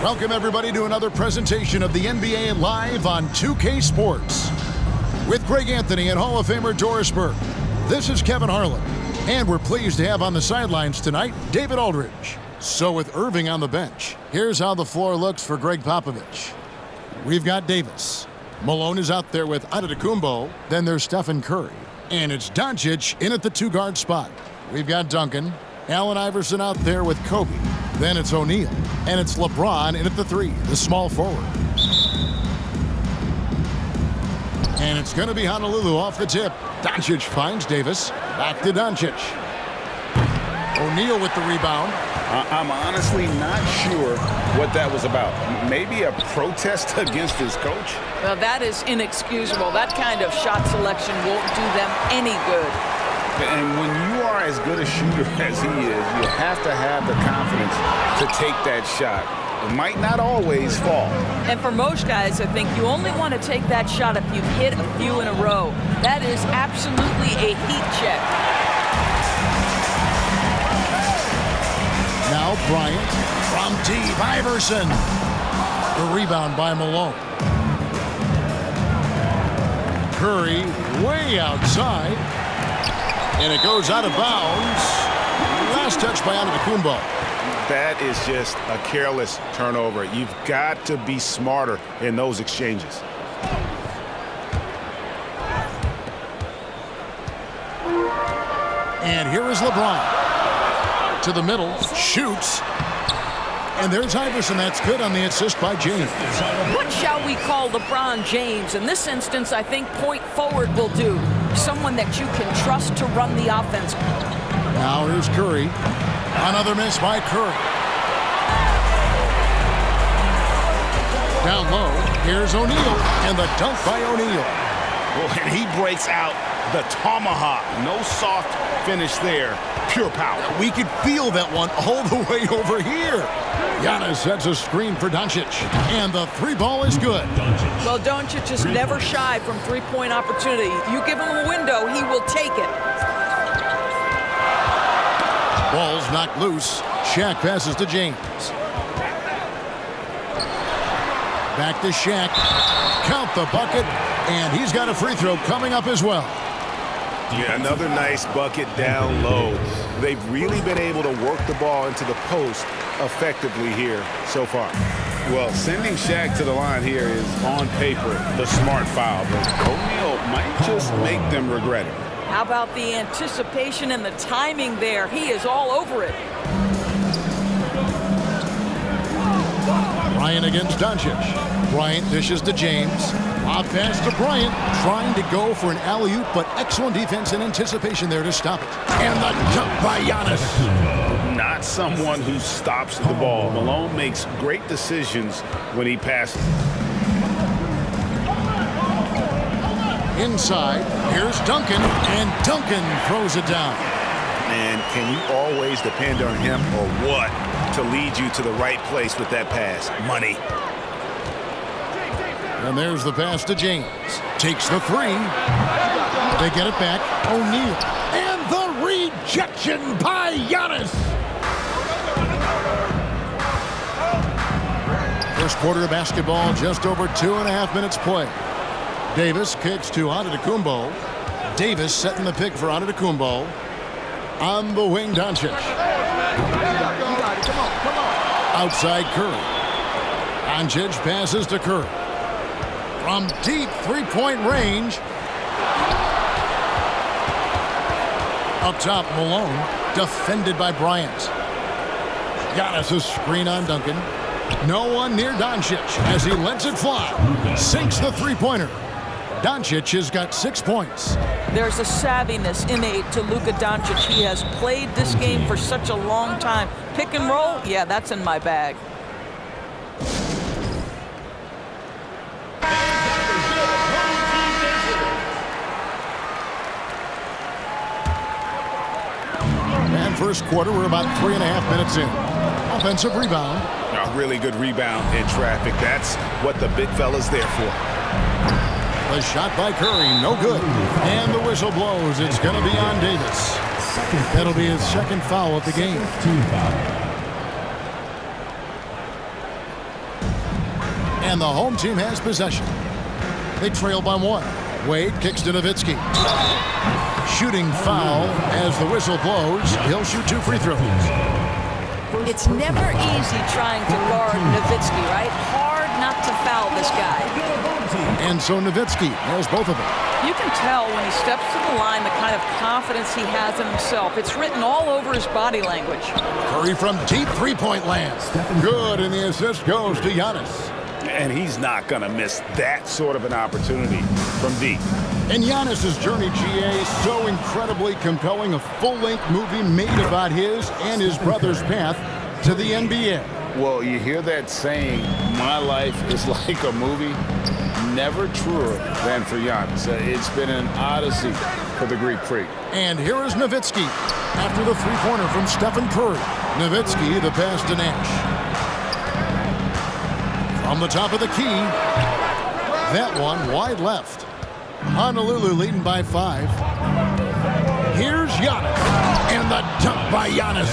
Welcome, everybody, to another presentation of the NBA Live on 2K Sports. With Greg Anthony and Hall of Famer Doris Burke, this is Kevin Harlan. And we're pleased to have on the sidelines tonight, David Aldridge. So with Irving on the bench, here's how the floor looks for Greg Popovich. We've got Davis. Malone is out there with Antetokounmpo. Then there's Stephen Curry. And it's Doncic in at the two-guard spot. We've got Duncan. Allen Iverson out there with Kobe. Then it's O'Neal. And it's LeBron in at the three, the small forward. And it's going to be Honolulu off the tip. Doncic finds Davis. Back to Doncic. O'Neal with the rebound. I'm honestly not sure what that was about. Maybe a protest against his coach? Well, that is inexcusable. That kind of shot selection won't do them any good. And when you are as good a shooter as he is, you have to have the confidence to take that shot. It might not always fall. And for most guys, I think you only want to take that shot if you've hit a few in a row. That is absolutely a heat check. Now Bryant from deep. Iverson. The rebound by Malone. Curry way outside. And it goes out of bounds. Last touch by Antetokounmpo. That is just a careless turnover. You've got to be smarter in those exchanges. And here is LeBron. To the middle, shoots. And there's Iverson. That's good on the assist by James. What shall we call LeBron James? In this instance, I think point forward will do. Someone that you can trust to run the offense. Now here's Curry. Another miss by Curry. Down low, here's O'Neal. And the dunk by O'Neal. Well, and he breaks out the tomahawk. No soft finish there. Pure power. We could feel that one all the way over here. Giannis sets a screen for Doncic. And the three ball is good. Well, Doncic is never shy from three-point opportunity. You give him a window, he will take it. Ball's knocked loose. Shaq passes to James. Back to Shaq. Count the bucket. And he's got a free throw coming up as well. Yeah, another nice bucket down low. They've really been able to work the ball into the post effectively here so far. Well, sending Shaq to the line here is on paper the smart foul, but O'Neal might just make them regret it. How about the anticipation and the timing there? He is all over it. Bryant against Doncic. Bryant dishes to James. Lob pass to Bryant, trying to go for an alley-oop, but excellent defense and anticipation there to stop it. And the jump by Giannis. Not someone who stops the ball. Malone makes great decisions when he passes. Inside, here's Duncan, and Duncan throws it down. And can you always depend on him or what to lead you to the right place with that pass? Money. And there's the pass to James. Takes the three. They get it back. O'Neal. And the rejection by Giannis. First quarter of basketball, just over 2.5 minutes play. Davis kicks to Antetokounmpo. Davis setting the pick for Antetokounmpo. On the wing, Doncic. Outside Curry. Doncic passes to Curry. From deep three-point range. Up top, Malone. Defended by Bryant. Giannis a screen on Duncan. No one near Doncic as he lets it fly. Sinks the three-pointer. Doncic has got 6 points. There's a savviness innate to Luka Doncic. He has played this game for such a long time. Pick and roll, yeah, that's in my bag. And first quarter, we're about 3.5 minutes in. Offensive rebound. A really good rebound in traffic. That's what the big fella's there for. The shot by Curry, no good. And the whistle blows. It's going to be on Davis. That'll be his second foul of the game. And the home team has possession. They trail by 1. Wade kicks to Nowitzki. Shooting foul as the whistle blows. He'll shoot 2 free throws. It's never easy trying to guard Nowitzki, right? Hard not to foul this guy. And so Nowitzki has both of them. You can tell when he steps to the line the kind of confidence he has in himself. It's written all over his body language. Curry from deep three-point land. Good, and the assist goes to Giannis. And he's not going to miss that sort of an opportunity from deep. And Giannis' journey, GA, is so incredibly compelling. A full-length movie made about his and his brother's path to the NBA. Well, you hear that saying, my life is like a movie. Never truer than for Giannis. It's been an odyssey for the Greek freak. And here is Nowitzki after the three-pointer from Stephen Curry. Nowitzki, the pass to Nash. From the top of the key, that one wide left. Honolulu leading by 5. Here's Giannis, and the dunk by Giannis.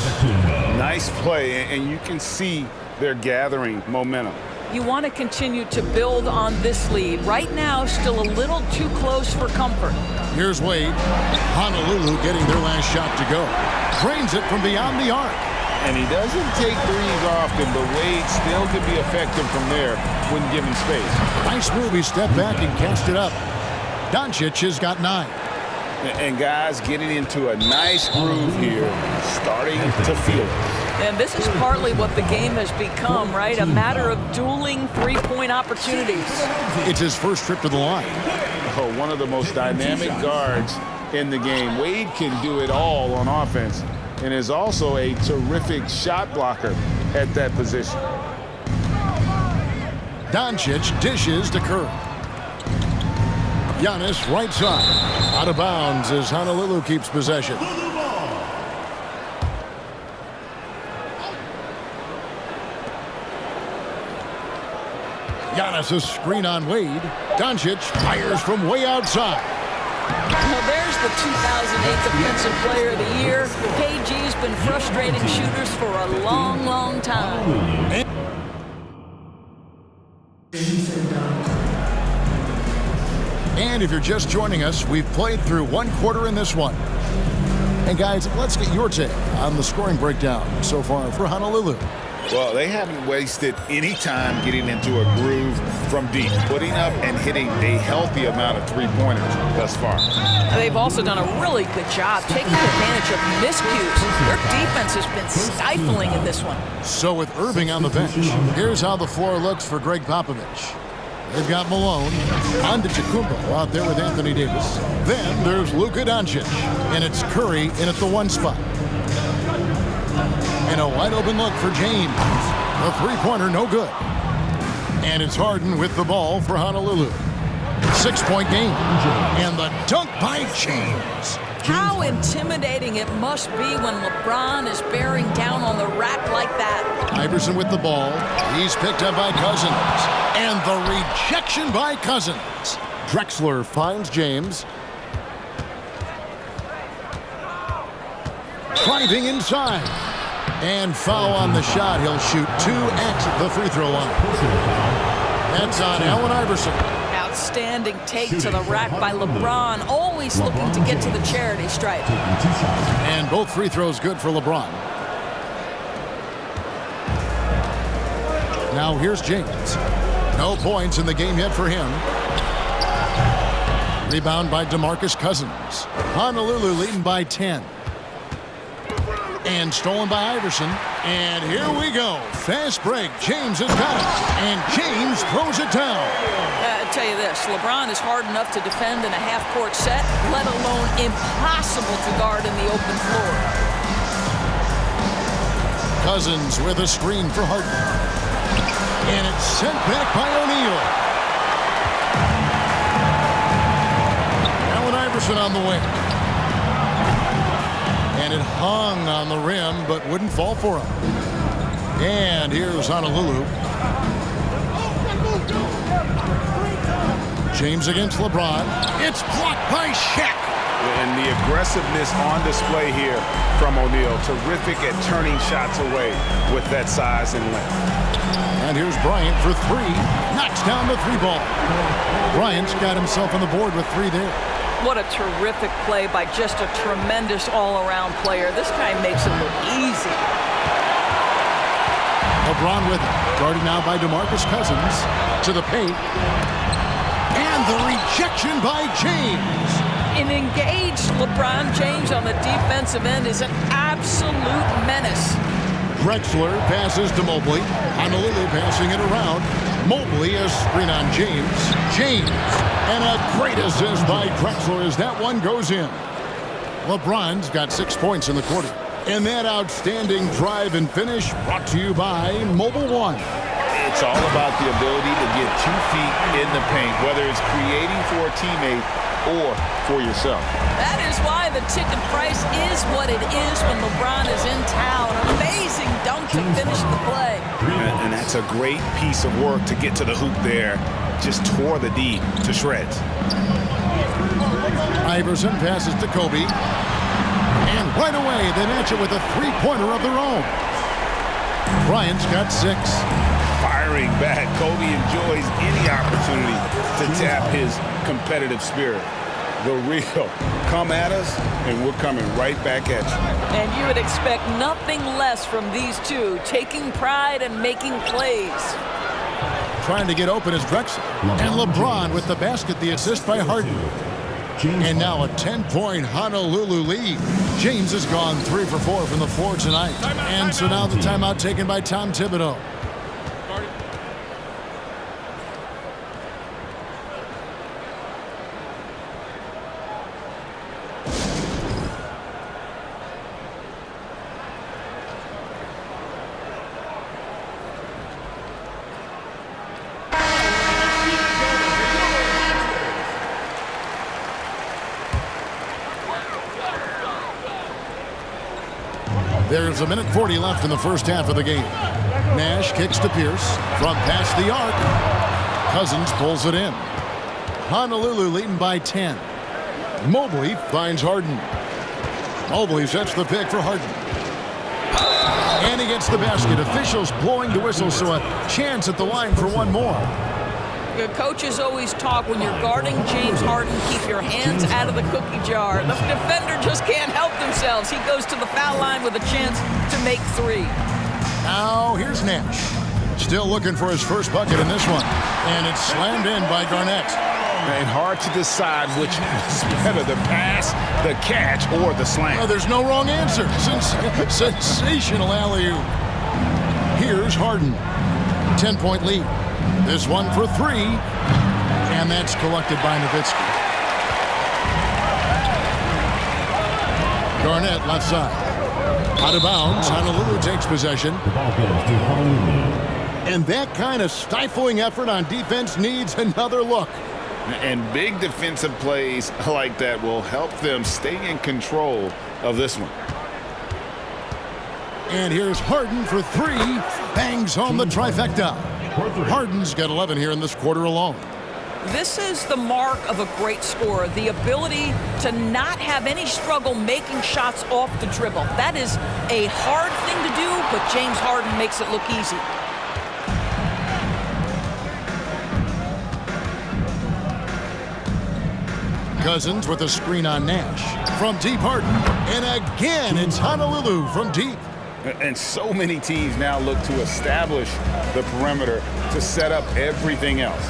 Nice play, and you can see they're gathering momentum. You want to continue to build on this lead. Right now, still a little too close for comfort. Here's Wade. Honolulu getting their last shot to go. Drains it from beyond the arc. And he doesn't take threes often, but Wade still can be effective from there when given space. Nice move. He stepped back and cast it up. Doncic has got 9. And guys getting into a nice groove here, starting to feel it. And this is partly what the game has become, right? A matter of dueling three-point opportunities. It's his first trip to the line. Oh, one of the most dynamic guards in the game. Wade can do it all on offense and is also a terrific shot blocker at that position. Doncic dishes to Curry. Giannis right side. Out of bounds as Honolulu keeps possession. Giannis' screen on Wade. Doncic fires from way outside. Well, there's the 2008 Defensive Player of the Year. KG's been frustrating shooters for a long, long time. And if you're just joining us, we've played through 1 quarter in this one. And guys, let's get your take on the scoring breakdown so far for Honolulu. Well, they haven't wasted any time getting into a groove from deep, putting up and hitting a healthy amount of three-pointers thus far. They've also done a really good job taking advantage of miscues. Their defense has been stifling in this one. So with Irving on the bench, here's how the floor looks for Greg Popovich. They've got Malone, Antetokounmpo out there with Anthony Davis. Then there's Luka Doncic, and it's Curry in at the 1 spot. And a wide open look for James. The three-pointer no good. And it's Harden with the ball for Honolulu. 6-point game. And the dunk by James. How intimidating it must be when LeBron is bearing down on the rack like that. Iverson with the ball. He's picked up by Cousins. And the rejection by Cousins. Drexler finds James. Driving inside. And foul on the shot. He'll shoot 2 at the free throw line. That's on Allen Iverson. Outstanding take to the rack by LeBron. Always looking to get to the charity stripe. And both free throws good for LeBron. Now here's James. No points in the game yet for him. Rebound by DeMarcus Cousins. Honolulu leading by 10. And stolen by Iverson. And here we go. Fast break. James has got it. And James throws it down. I'll tell you this. LeBron is hard enough to defend in a half-court set, let alone impossible to guard in the open floor. Cousins with a screen for Harden. And it's sent back by O'Neal. Allen Iverson on the wing. And it hung on the rim, but wouldn't fall for him. And here's Honolulu. James against LeBron. It's blocked by Shaq. And the aggressiveness on display here from O'Neal. Terrific at turning shots away with that size and length. And here's Bryant for three. Knocks down the three ball. Bryant's got himself on the board with three there. What a terrific play by just a tremendous all-around player. This guy makes it look easy. LeBron with it. Guarded now by DeMarcus Cousins. To the paint. And the rejection by James. An engaged LeBron James on the defensive end is an absolute menace. Drexler passes to Mobley. Honolulu passing it around. Mobley a screen on James. James. And a great assist by Drexler as that one goes in. LeBron's got 6 points in the quarter. And that outstanding drive and finish brought to you by Mobile One. It's all about the ability to get 2 feet in the paint, whether it's creating for a teammate or for yourself. That is why the ticket price is what it is when LeBron is in town. Amazing dunk to finish the play. And that's a great piece of work to get to the hoop there. Just tore the D to shreds. Iverson passes to Kobe. And right away, they match it with a three-pointer of their own. Bryant's got 6. Firing back, Kobe enjoys any opportunity to tap his competitive spirit. The real, come at us, and we're coming right back at you. And you would expect nothing less from these two, taking pride and making plays. Trying to get open is Drexler. And LeBron with the basket, the assist by Harden. And now a 10-point Honolulu lead. James has gone 3 for 4 from the floor tonight. And so now the timeout taken by Tom Thibodeau. There's a minute 40 left in the first half of the game. Nash kicks to Pierce from past the arc. Cousins pulls it in. Honolulu leading by 10. Mobley finds Harden. Mobley sets the pick for Harden. And he gets the basket. Officials blowing the whistle, so a chance at the line for one more. Your coaches always talk when you're guarding James Harden, keep your hands out of the cookie jar. The defender just can't help themselves. He goes to the foul line with a chance to make 3. Now here's Nash. Still looking for his first bucket in this one. And it's slammed in by Garnett. And hard to decide which is better, the pass, the catch, or the slam. Oh, there's no wrong answer. Sensational alley-oop. Here's Harden. 10-point lead. This one for 3, and that's collected by Nowitzki. Garnett left side. Out of bounds, Honolulu takes possession. And that kind of stifling effort on defense needs another look. And big defensive plays like that will help them stay in control of this one. And here's Harden for 3. Bangs home the trifecta. Harden's got 11 here in this quarter alone. This is the mark of a great scorer, the ability to not have any struggle making shots off the dribble. That is a hard thing to do, but James Harden makes it look easy. Cousins with a screen on Nash. From deep, Harden. And again, it's Honolulu from deep. And so many teams now look to establish the perimeter to set up everything else.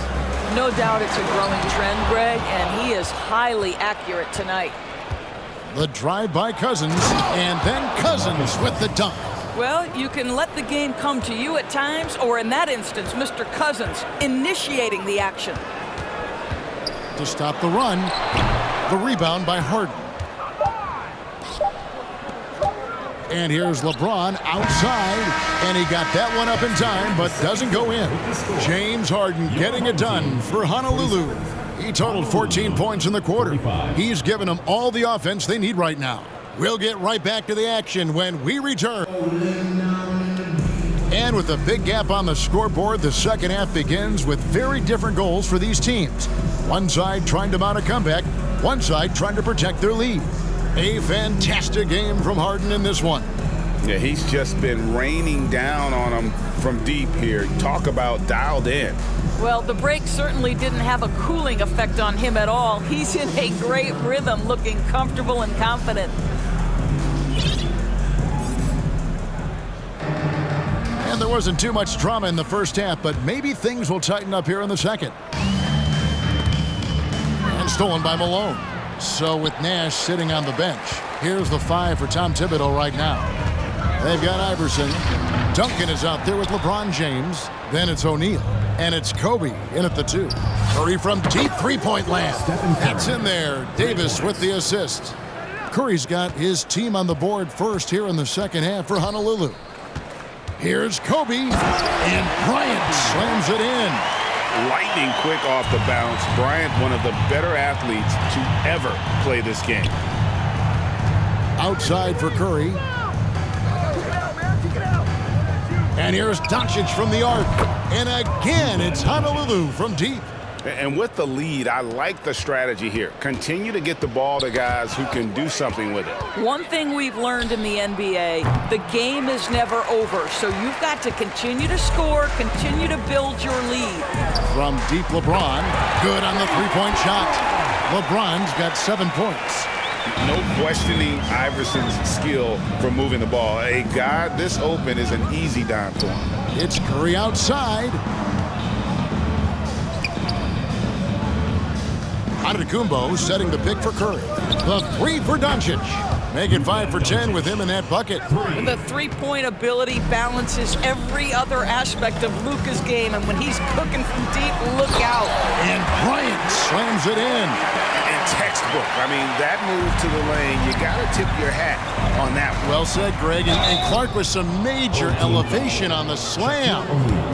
No doubt it's a growing trend, Greg, and he is highly accurate tonight. The drive by Cousins, and then Cousins with the dunk. Well, you can let the game come to you at times, or in that instance, Mr. Cousins initiating the action. To stop the run, the rebound by Harden. And here's LeBron outside, and he got that one up in time, but doesn't go in. James Harden getting it done for Honolulu. He totaled 14 points in the quarter. He's given them all the offense they need right now. We'll get right back to the action when we return. And with a big gap on the scoreboard, the second half begins with very different goals for these teams. One side trying to mount a comeback, One side trying to protect their lead. A fantastic game from Harden in this one. Yeah, he's just been raining down on them from deep here. Talk about dialed in. Well, the break certainly didn't have a cooling effect on him at all. He's in a great rhythm, looking comfortable and confident. And there wasn't too much drama in the first half, but maybe things will tighten up here in the second. And stolen by Malone. So with Nash sitting on the bench, here's the 5 for Tom Thibodeau right now. They've got Iverson. Duncan is out there with LeBron James. Then it's O'Neal. And it's Kobe in at the 2. Curry from deep three-point land. That's in there. Davis with the assist. Curry's got his team on the board first here in the second half for Honolulu. Here's Kobe. And Bryant slams it in. Lightning quick off the bounce. Bryant, one of the better athletes to ever play this game. Outside for Curry. And here's Doncic from the arc. And again, it's Honolulu from deep. And with the lead, I like the strategy here. Continue to get the ball to guys who can do something with it. One thing we've learned in the NBA, the game is never over. So you've got to continue to score, continue to build your lead. From deep, LeBron. Good on the three-point shot. LeBron's got 7 points. No questioning Iverson's skill for moving the ball. A guy this open is an easy dime for him. It's Curry outside. Antetokounmpo setting the pick for Curry. The 3 for Doncic. Make it 5 for 10 with him in that bucket. The three-point ability balances every other aspect of Luka's game, and when he's cooking from deep, look out. And Bryant slams it in. And textbook. I mean, that move to the lane, you got to tip your hat on that one. Well said, Greg. And Clark with some major elevation on the slam.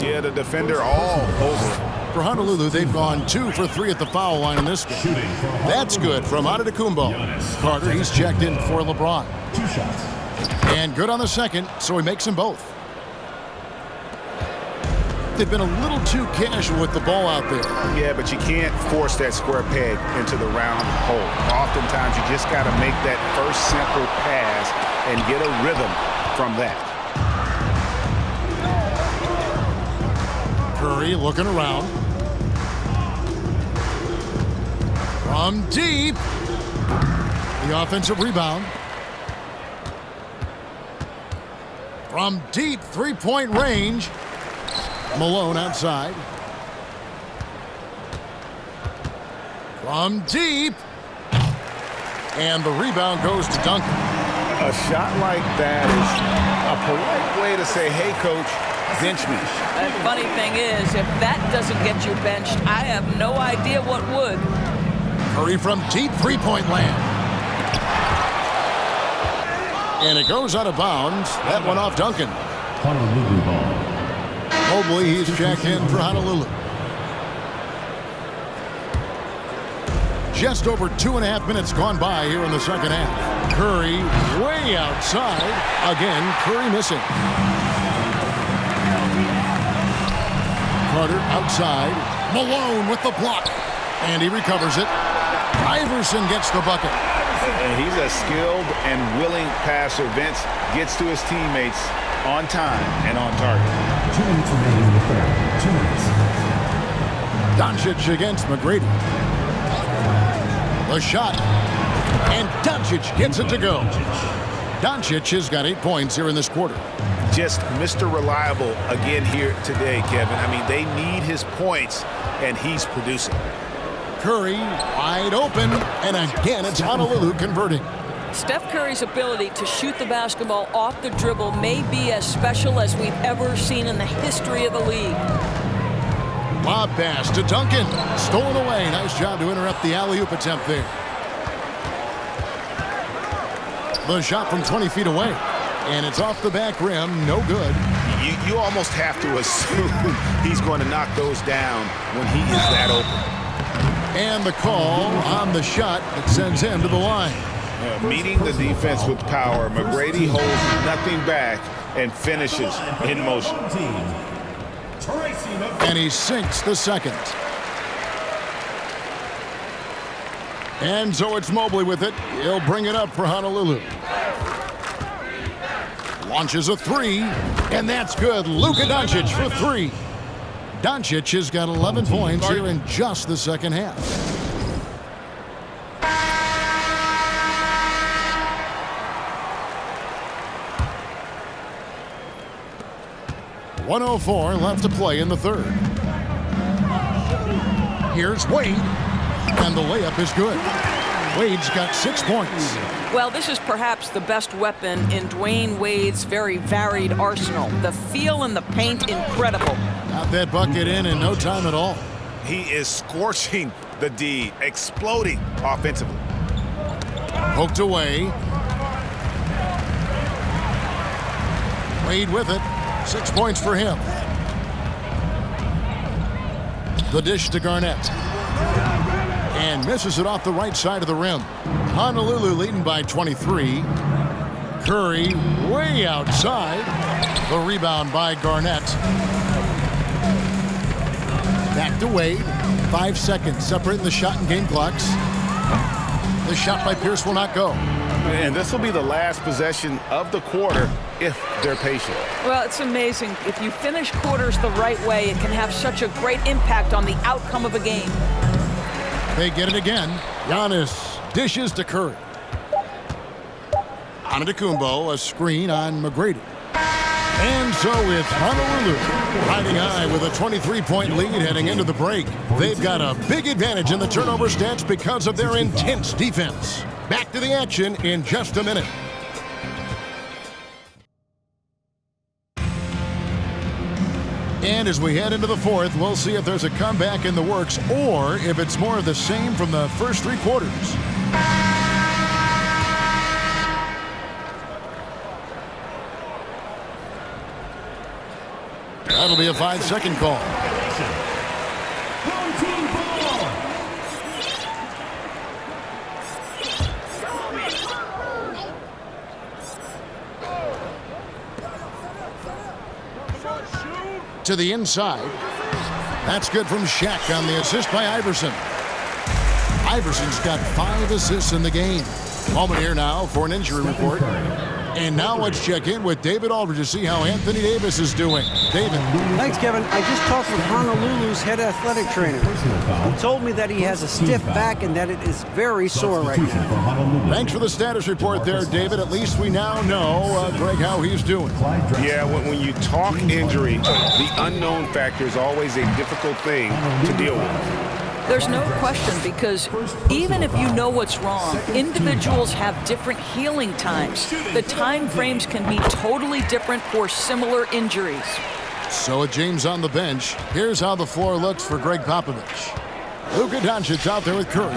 Yeah, the defender all over it. For Honolulu, they've gone 2 for 3 at the foul line in this game. That's good from Antetokounmpo. Carter, he's checked in for LeBron. 2 shots. And good on the second, so he makes them both. They've been a little too casual with the ball out there. Yeah, but you can't force that square peg into the round hole. Oftentimes, you just got to make that first simple pass and get a rhythm from that. Curry looking around. From deep. The offensive rebound. From deep three-point range. Malone outside. From deep. And the rebound goes to Duncan. A shot like that is a polite way to say, hey, coach, bench me. The funny thing is, if that doesn't get you benched, I have no idea what would. Curry from deep three-point land. And it goes out of bounds. That went off Duncan. Honolulu ball. Mobley, he's checked in for Honolulu. Just over 2.5 minutes gone by here in the second half. Curry way outside. Again, Curry missing. Carter outside. Malone with the block. And he recovers it. Iverson gets the bucket. And he's a skilled and willing passer. Vince gets to his teammates on time and on target. 2 minutes remaining in the third. 2 minutes. Doncic against McGrady. The shot. And Doncic gets it to go. Doncic has got 8 points here in this quarter. Just Mr. Reliable again here today, Kevin. I mean, they need his points, and he's producing. Curry wide open, and again it's Honolulu converting. Steph Curry's ability to shoot the basketball off the dribble may be as special as we've ever seen in the history of the league. Lob pass to Duncan. Stolen away. Nice job to interrupt the alley-oop attempt there. The shot from 20 feet away. And it's off the back rim. No good. You almost have to assume he's going to knock those down when he is that open. And the call on the shot that sends him to the line. Meeting the defense with power, McGrady holds nothing back and finishes in motion. And he sinks the second. And so it's Mobley with it. He'll bring it up for Honolulu. Launches a three, and that's good. Luka Doncic for three. Doncic has got 11 points here in just the second half. .104 left to play in the third. Here's Wade, and the layup is good. Wade's got 6 points. Well, this is perhaps the best weapon in Dwayne Wade's very varied arsenal. The feel in the paint, incredible. Got that bucket in no time at all. He is scorching the D, exploding offensively. Poked away. Wade with it. 6 points for him. The dish to Garnett. And misses it off the right side of the rim. Honolulu leading by 23. Curry way outside. The rebound by Garnett. Back to Wade. 5 seconds separating the shot and game clocks. The shot by Pierce will not go. And this will be the last possession of the quarter if they're patient. Well, it's amazing. If you finish quarters the right way, it can have such a great impact on the outcome of a game. They get it again. Giannis dishes to Curry. Antetokounmpo, a screen on McGrady. And so it's Honolulu riding high with a 23-point lead heading into the break. They've got a big advantage in the turnover stats because of their intense defense. Back to the action in just a minute. And as we head into the fourth, we'll see if there's a comeback in the works or if it's more of the same from the first 3 quarters. That'll be a 5-second call. To the inside. That's good from Shaq on the assist by Iverson. Iverson's got 5 assists in the game. Moment here now for an injury report. And now let's check in with David Aldridge to see how Anthony Davis is doing. David. Thanks, Kevin. I just talked with Honolulu's head athletic trainer. He told me that he has a stiff back and that it is very sore right now. Thanks for the status report there, David. At least we now know, Greg, how he's doing. Yeah, when you talk injury, the unknown factor is always a difficult thing to deal with. There's no question, because even if you know what's wrong, individuals have different healing times. The time frames can be totally different for similar injuries. So with James on the bench, here's how the floor looks for Greg Popovich. Luka Doncic out there with Curry.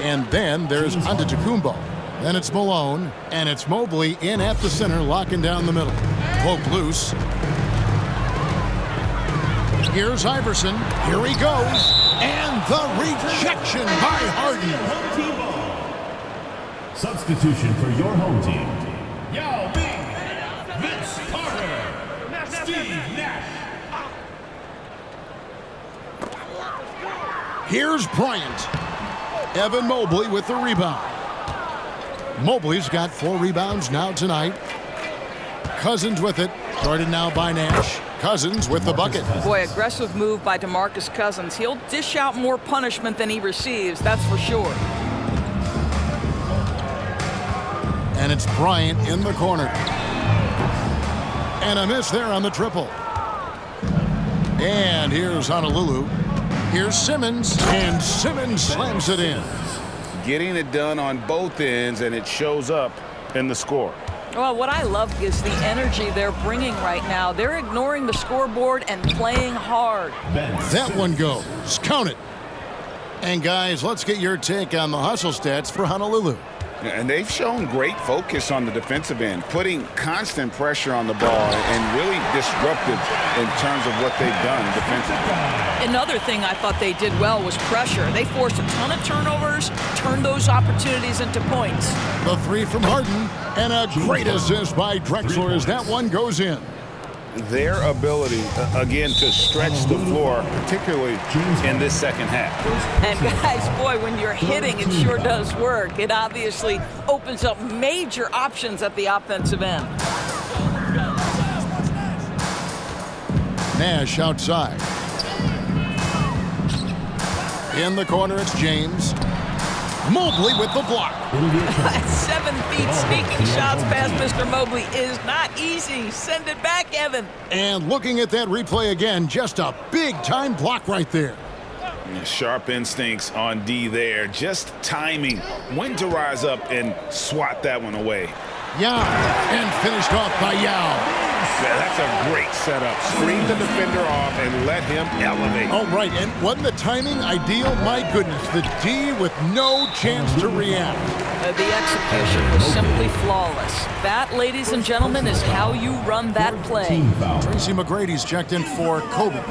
And then there's Antetokounmpo. Then it's Malone. And it's Mobley in at the center, locking down the middle. Poke loose. Here's Iverson. Here he goes. And the rejection by Harden. Substitution for your home team. Yao Ming, Vince Carter, Steve Nash. Here's Bryant. Evan Mobley with the rebound. Mobley's got 4 rebounds now tonight. Cousins with it. Guarded now by Nash. Cousins with the bucket. Boy, aggressive move by DeMarcus Cousins. He'll dish out more punishment than he receives, that's for sure. And it's Bryant in the corner. And a miss there on the triple. And here's Honolulu. Here's Simmons, and Simmons slams it in. Getting it done on both ends, and it shows up in the score. Well, what I love is the energy they're bringing right now. They're ignoring the scoreboard and playing hard. That one goes. Count it. And guys, let's get your take on the hustle stats for Honolulu. And they've shown great focus on the defensive end, putting constant pressure on the ball and really disruptive in terms of what they've done defensively. Another thing I thought they did well was pressure. They forced a ton of turnovers, turned those opportunities into points. The 3 from Harden, and a great assist by Drexler as that one goes in. their ability, again, to stretch the floor, particularly in this second half. And guys, boy, when you're hitting, it sure does work. It obviously opens up major options at the offensive end. Nash outside. In the corner, it's James. Mobley with the block. At 7 feet, sneaking shots past Mr. Mobley is not easy. Send it back, Evan. And looking at that replay again, just a big-time block right there. Sharp instincts on D there. Just timing when to rise up and swat that one away. Yao, and finished off by Yao. That's a great setup. Screen the defender off and let him elevate. Oh, right, and wasn't the timing ideal? My goodness, the D with no chance to react. The execution was simply flawless. That, ladies and gentlemen, is how you run that play. Tracy McGrady's checked in for Kobe.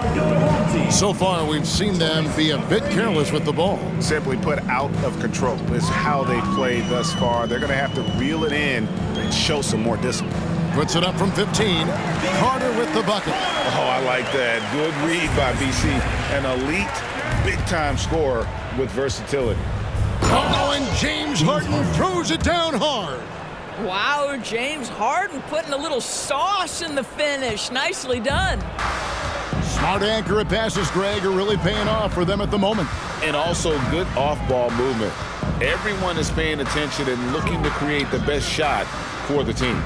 So far, we've seen them be a bit careless with the ball. Simply put, out of control is how they played thus far. They're going to have to reel it in and show some more discipline. Puts it up from 15. Carter with the bucket. Oh, I like that. Good read by BC. An elite, big-time scorer with versatility. Oh, and James Harden throws it down hard. Wow, James Harden putting a little sauce in the finish. Nicely done. Smart accurate passes, Greg, are really paying off for them at the moment. And also good off-ball movement. Everyone is paying attention and looking to create the best shot for the team.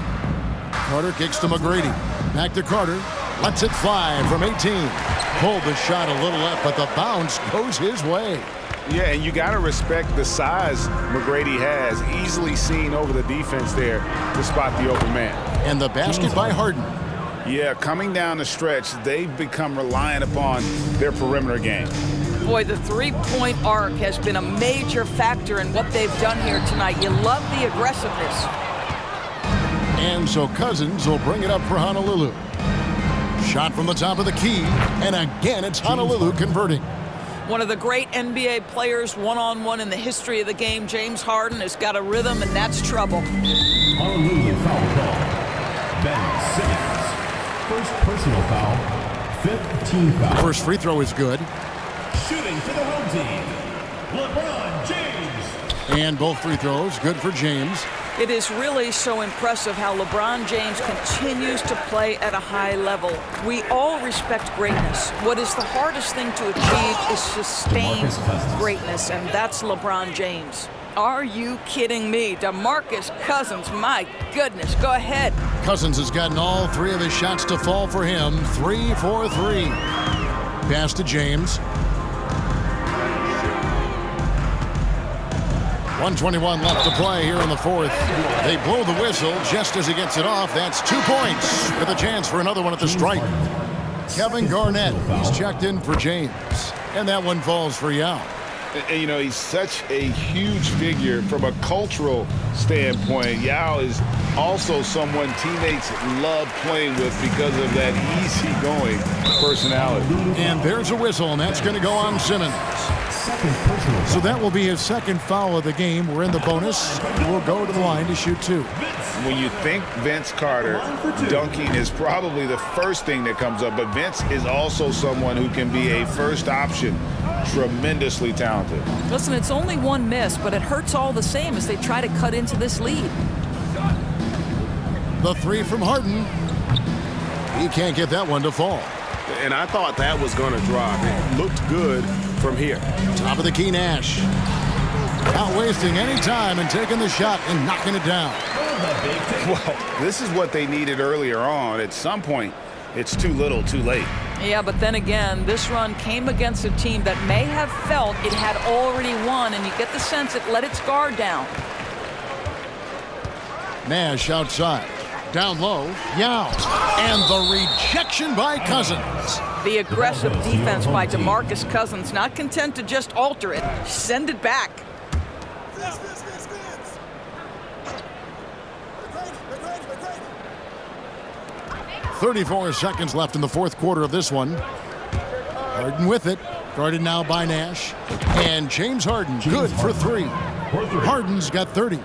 Carter kicks to McGrady. Back to Carter. Lets it fly from 18. Pulled the shot a little left, but the bounce goes his way. Yeah, and you got to respect the size McGrady has. Easily seen over the defense there to spot the open man. And the basket by Harden. Yeah, coming down the stretch, they've become reliant upon their perimeter game. Boy, the three-point arc has been a major factor in what they've done here tonight. You love the aggressiveness. And so Cousins will bring it up for Honolulu. Shot from the top of the key, and again it's Honolulu converting. One of the great NBA players one-on-one in the history of the game, James Harden, has got a rhythm, and that's trouble. Honolulu foul call. Ben Simmons. First personal foul. 5th team foul. First free throw is good. Shooting for the home team, LeBron James. And both free throws good for James. It is really so impressive how LeBron James continues to play at a high level. We all respect greatness. What is the hardest thing to achieve is sustained greatness, and that's LeBron James. Are you kidding me? DeMarcus Cousins, my goodness, go ahead. Cousins has gotten all three of his shots to fall for him. 3 for 3. Pass to James. 1:21 left to play here in the fourth. They blow the whistle just as he gets it off. That's 2 points with a chance for another one at the stripe. Kevin Garnett, he's checked in for James. And that one falls for Yao. And, you know, he's such a huge figure from a cultural standpoint. Yao is also someone teammates love playing with because of that easygoing personality. And there's a whistle, and that's going to go on Simmons. So that will be his second foul of the game. We're in the bonus. We'll go to the line to shoot 2. When you think Vince Carter, dunking is probably the first thing that comes up. But Vince is also someone who can be a first option. Tremendously talented. Listen, it's only one miss, but it hurts all the same as they try to cut into this lead. The 3 from Harden. He can't get that one to fall. And I thought that was going to drop. It looked good from here. Top of the key, Nash. Not wasting any time and taking the shot and knocking it down. Well, this is what they needed earlier on. At some point, it's too little, too late. Yeah, but then again, this run came against a team that may have felt it had already won, and you get the sense it let its guard down. Nash outside. Down low, Yao. And the rejection by Cousins. The aggressive defense by DeMarcus Cousins, not content to just alter it, send it back. 34 seconds left in the fourth quarter of this one. Harden with it. Guarded now by Nash. And James Harden, good for 3. Harden's got 30.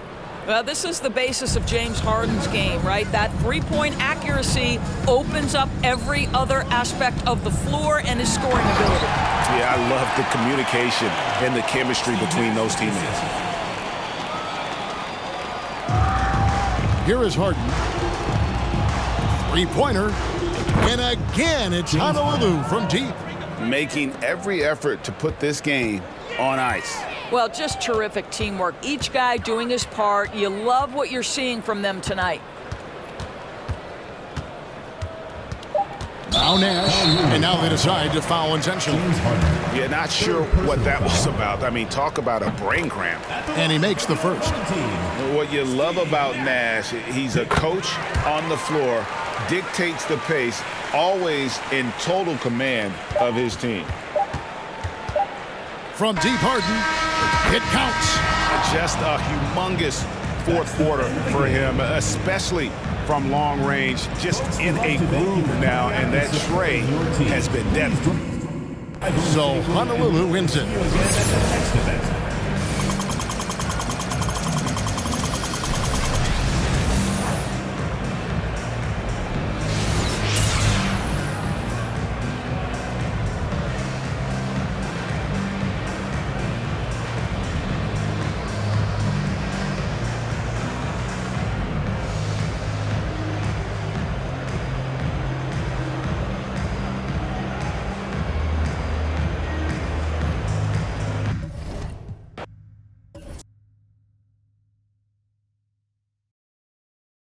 Well, this is the basis of James Harden's game, right? That three-point accuracy opens up every other aspect of the floor and his scoring ability. Yeah, I love the communication and the chemistry between those teammates. Here is Harden. Three-pointer. And again, it's Honolulu from deep. Making every effort to put this game on ice. Well, just terrific teamwork. Each guy doing his part. You love what you're seeing from them tonight. Now Nash, and now they decide to foul intentionally. Yeah, not sure what that was about. I mean, talk about a brain cramp. And he makes the first. What you love about Nash, he's a coach on the floor, dictates the pace, always in total command of his team. From deep, Harden, it counts. Just a humongous fourth quarter for him, especially from long range, just in a groove now, and that tray has been deadly. So Honolulu wins it.